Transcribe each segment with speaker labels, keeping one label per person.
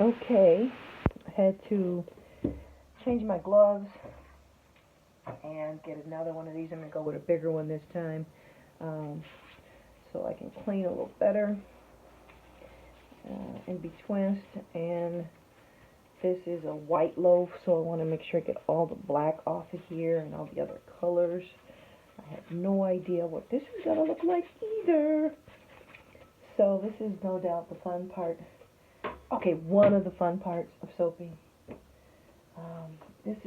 Speaker 1: Okay, I had to change my gloves and get another one of these. I'm going to go with a bigger one this time, so I can clean a little better and be twinched. And this is a white loaf, so I want to make sure I get all the black off of here and all the other colors. I have no idea what this is going to look like either. So this is no doubt the fun part. Okay, one of the fun parts of soaping. This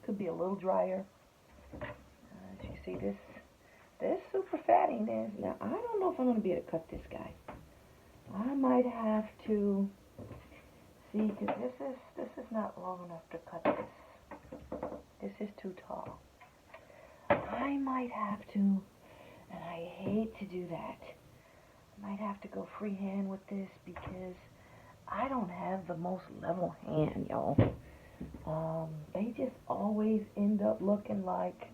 Speaker 1: could be a little drier. As you see, this super fatty is. Now I don't know if I'm going to be able to cut this guy. I might have to see, because this is not long enough to cut this. This is too tall. I might have to, and I hate to do that. I might have to go freehand with this because I don't have the most level hand, y'all. They just always end up looking like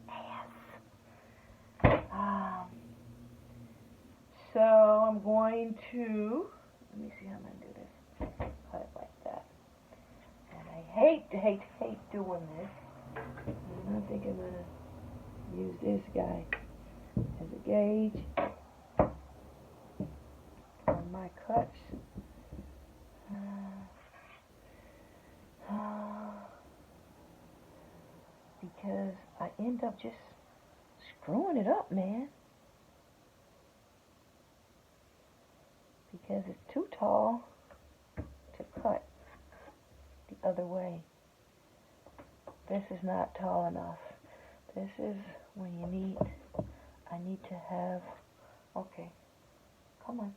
Speaker 1: ass. So I'm going to, let me see how I'm going to do this. Cut it like that. And I hate doing this. And I think I'm going to use this guy as a gauge on my cuts. Because I end up just screwing it up, man. Because it's too tall to cut the other way. This is not tall enough. This is when I need to have, okay, come on.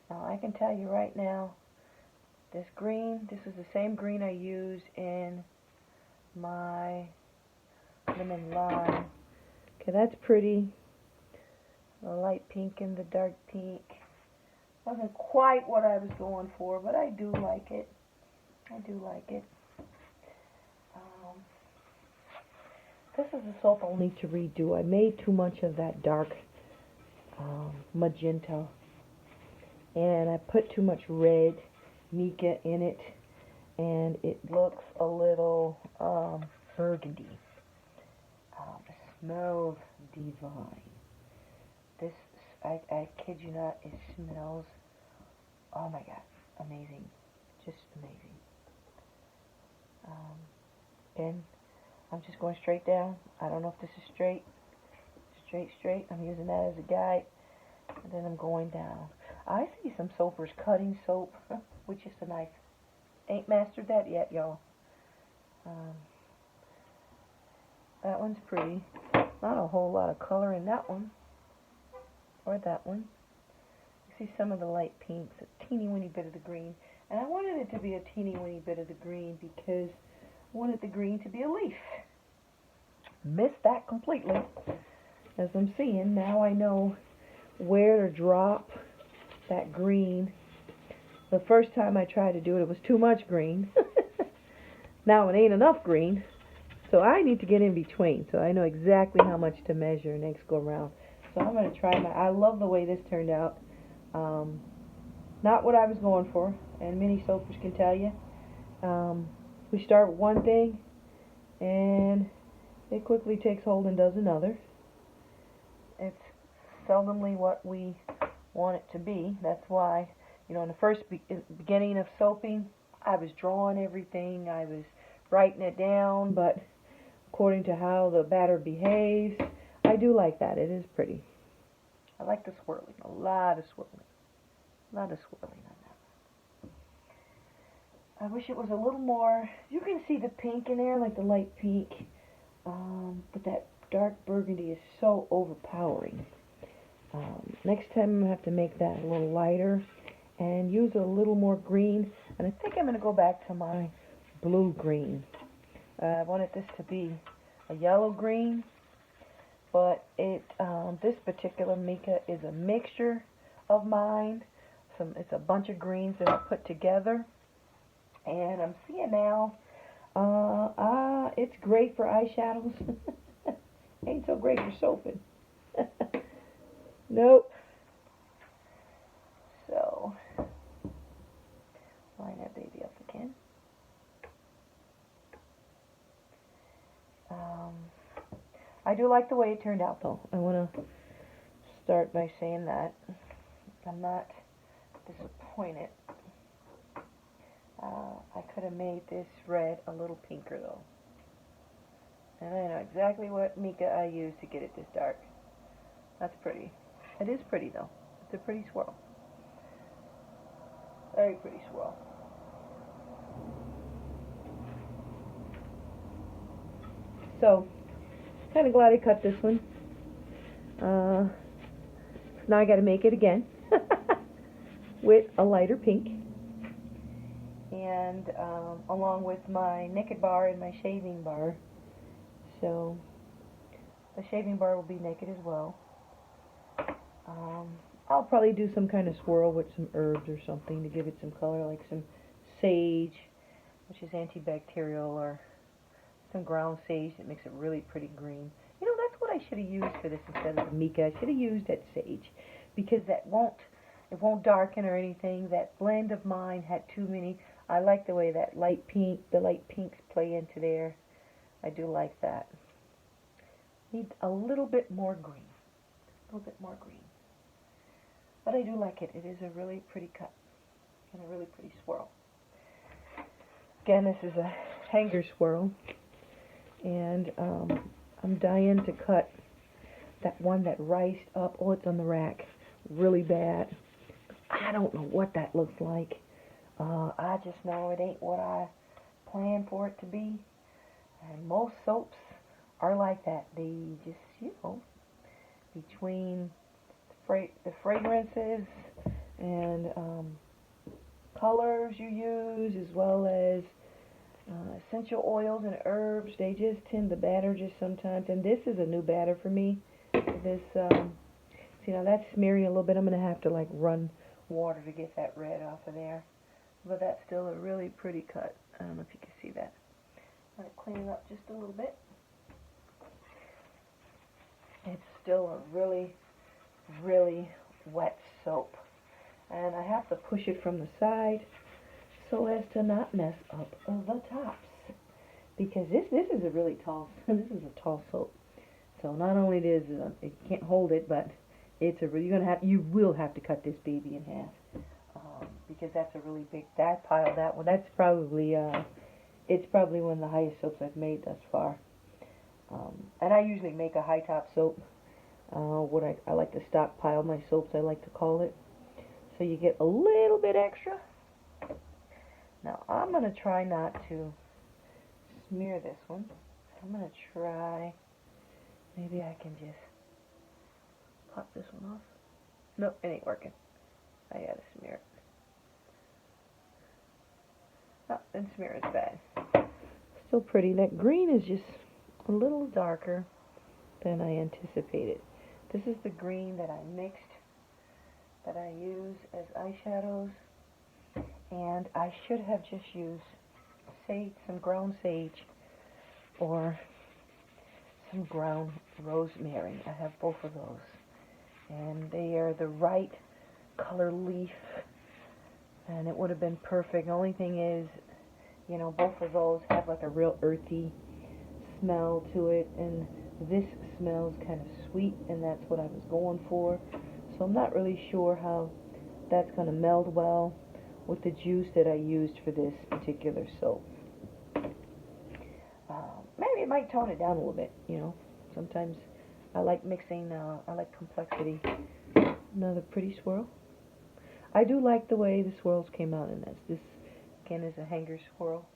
Speaker 1: Now I can tell you right now, this green, this is the same green I use in my lemon lime. Okay, that's pretty. The light pink and the dark pink. Wasn't quite what I was going for, but I do like it. This is a soap I'll need to redo. I made too much of that dark magenta, and I put too much red mica in it, and it looks a little burgundy. It smells divine. This, I kid you not, it smells, oh my god, amazing. Just amazing. And I'm just going straight down. I don't know if this is straight. I'm using that as a guide. And then I'm going down. I see some soapers cutting soap with just a knife. Ain't mastered that yet, y'all. That one's pretty. Not a whole lot of color in that one. Or that one. You see some of the light pinks, a teeny weeny bit of the green. And I wanted it to be a teeny weeny bit of the green because I wanted the green to be a leaf. Missed that completely. As I'm seeing, now I know where to drop that green. The first time I tried to do it, it was too much green. Now it ain't enough green. So I need to get in between. So I know exactly how much to measure next go around. So I'm going to try I love the way this turned out. Not what I was going for. And many soapers can tell you. We start with one thing, and it quickly takes hold and does another. It's seldomly what we want it to be. That's why, in the first beginning of soaping, I was drawing everything. I was writing it down, but according to how the batter behaves, I do like that. It is pretty. I like the swirling. A lot of swirling on that. I wish it was a little more. You can see the pink in there, like the light pink, but that dark burgundy is so overpowering. Next time I'm going to have to make that a little lighter and use a little more green. And I think I'm going to go back to my blue-green. I wanted this to be a yellow-green, but this particular mica is a mixture of mine. It's a bunch of greens that I put together. And I'm seeing now, it's great for eyeshadows. Ain't so great for soaping. Nope. do like the way it turned out, though. I want to start by saying that. I'm not disappointed. I could have made this red a little pinker, though. And I know exactly what mica I used to get it this dark. That's pretty. It is pretty, though. It's a pretty swirl. Very pretty swirl. So, kind of glad I cut this one. Now I got to make it again with a lighter pink, and along with my naked bar and my shaving bar. So the shaving bar will be naked as well. I'll probably do some kind of swirl with some herbs or something to give it some color, like some sage, which is antibacterial, or some ground sage that makes it really pretty green. You know, that's what I should have used for this instead of the mica. I should have used that sage, because it won't darken or anything. That blend of mine had too many. I like the way that the light pinks play into there. I do like that. Need a little bit more green. A little bit more green. But I do like it. It is a really pretty cut and a really pretty swirl. Again, this is a hanger swirl. And I'm dying to cut that one that riced up. Oh, it's on the rack really bad. I don't know what that looks like. I just know it ain't what I planned for it to be. And most soaps are like that. They just, you know, between the fragrances and colors you use, as well as essential oils and herbs, they just tend to batter just sometimes. And this is a new batter for me. This, see, now that's smearing a little bit. I'm going to have to like run water to get that red off of there. But that's still a really pretty cut. I don't know if you can see that. I'm going to clean it up just a little bit. It's still a really, really wet soap. And I have to push it from the side so as to not mess up the tops. Because this is a really tall, this is a tall soap. So not only it can't hold it, but it's a really, you will have to cut this baby in half. Because that's a really big, that one, that's probably, it's probably one of the highest soaps I've made thus far. And I usually make a high top soap. I like to stockpile my soaps, I like to call it. So you get a little bit extra. Now I'm going to try not to smear this one. I'm going to try, maybe I can just pop this one off. Nope, it ain't working. I got to smear it. Oh, and smear is bad. Still pretty. That green is just a little darker than I anticipated. This is the green that I mixed, that I use as eyeshadows, and I should have just used sage, some ground sage, or some ground rosemary. I have both of those, and they are the right color leaf, and it would have been perfect. The only thing is, you know, both of those have like a real earthy smell to it, and this smells kind of sweet, and that's what I was going for. So I'm not really sure how that's going to meld well with the juice that I used for this particular soap. Maybe it might tone it down a little bit, you know. Sometimes I like mixing, I like complexity. Another pretty swirl. I do like the way the swirls came out in this. This, again, is a hanger swirl.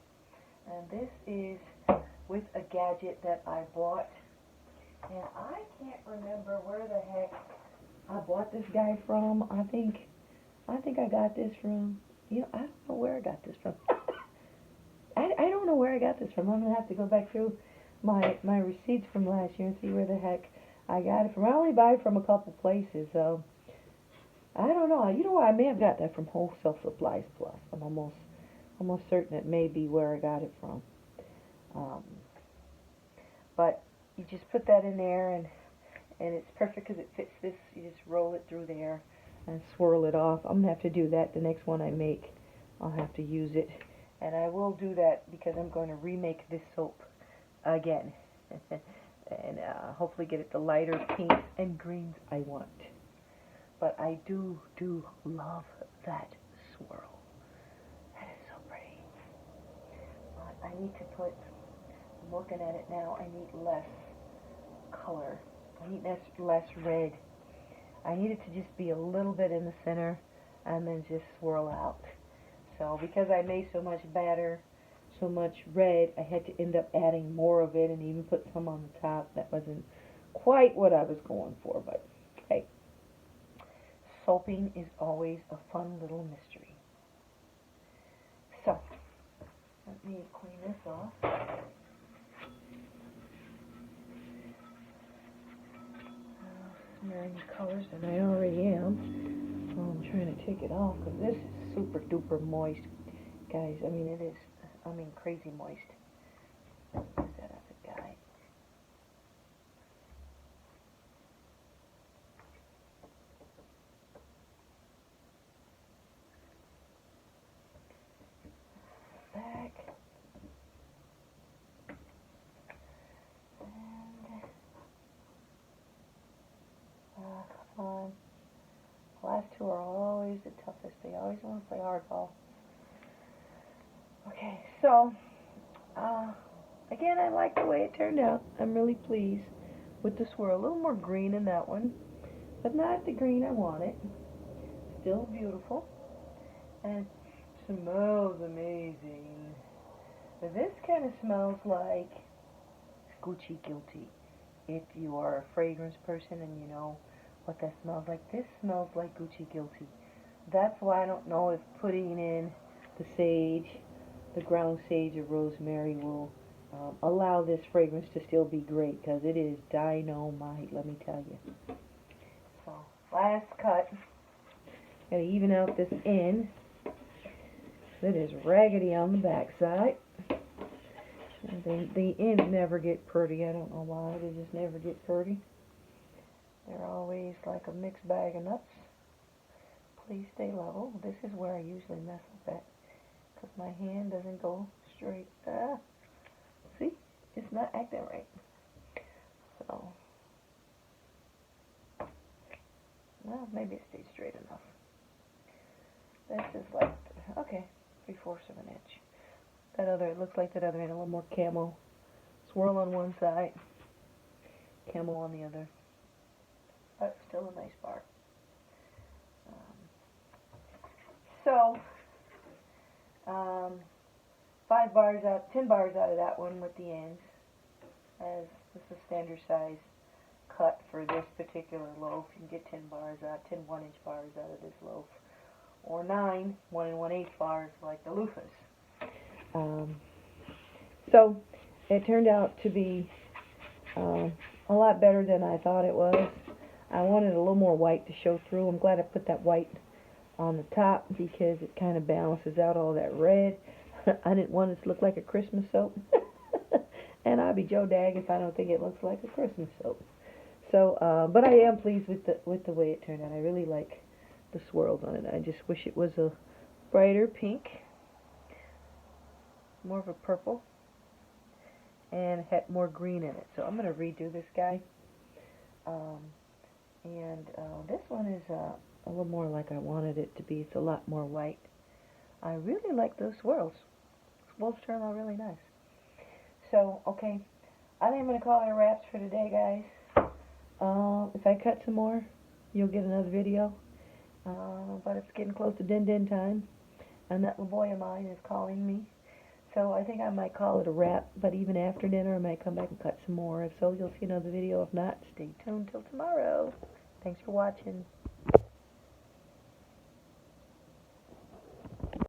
Speaker 1: And this is with a gadget that I bought. And I can't remember where the heck I bought this guy from. I think I got this from, you know, I don't know where I got this from. I don't know where I got this from. I'm going to have to go back through my receipts from last year and see where the heck I got it from. I only buy it from a couple places, so I don't know. You know what? I may have got that from Wholesale Supplies Plus. I'm almost certain it may be where I got it from. But you just put that in there, and it's perfect because it fits this. You just roll it through there and swirl it off. I'm going to have to do that the next one I make. I'll have to use it. And I will do that because I'm going to remake this soap again. and hopefully get it the lighter pinks and greens I want. But I do love that swirl. That is so pretty. But I need to put, I'm looking at it now, I need less color. I need less red. I need it to just be a little bit in the center and then just swirl out. So because I made so much batter, so much red, I had to end up adding more of it and even put some on the top. That wasn't quite what I was going for, but hey, soaping is always a fun little mystery. So, let me clean this off. Smear any colors, and I already am. So I'm trying to take it off because this is super duper moist, guys. I mean, it is. I mean, crazy moist. Use that as a guide. Back. And come on. The last two are always the toughest. They always want to play hardball. Okay, so again, I like the way it turned out. I'm really pleased with the swirl. A little more green in that one, but not the green I wanted. Still beautiful, and it smells amazing. But this kind of smells like Gucci Guilty. If you are a fragrance person and you know what that smells like, this smells like Gucci Guilty. That's why I don't know if putting in the sage, the ground sage or rosemary will allow this fragrance to still be great, because it is dynamite, let me tell you. So, last cut. Gotta even out this end. It is raggedy on the back side. The ends never get pretty. I don't know why. They just never get pretty. They're always like a mixed bag of nuts. Please stay level. This is where I usually mess up at, because my hand doesn't go straight. See? It's not acting right. So, well, maybe it stayed straight enough. That's just like, okay, 3/4 of an inch. That other, it looks like that other end, a little more camo. Swirl on one side, camo on the other. But still a nice bar. So, 5 bars out, 10 bars out of that one with the ends, as this is a standard size cut for this particular loaf. You can get 10 bars out, 10 1-inch bars out of this loaf, or 9 1 1/8 bars like the loofahs. So it turned out to be a lot better than I thought it was. I wanted a little more white to show through. I'm glad I put that white on the top because it kind of balances out all that red. I didn't want it to look like a Christmas soap. And I'll be Joe Dag if I don't think it looks like a Christmas soap. So, but I am pleased with the way it turned out. I really like the swirls on it. I just wish it was a brighter pink, more of a purple, and had more green in it. So I'm going to redo this guy. This one is a little more like I wanted it to be. It's a lot more white. I really like those swirls. Swirls turn out really nice. So, okay, I think I'm going to call it a wraps for today, guys. If I cut some more, you'll get another video. But it's getting close to din time, and that little boy of mine is calling me. So I think I might call it a wrap, but even after dinner I might come back and cut some more. If so, you'll see another video. If not, stay tuned till tomorrow. Thanks for watching.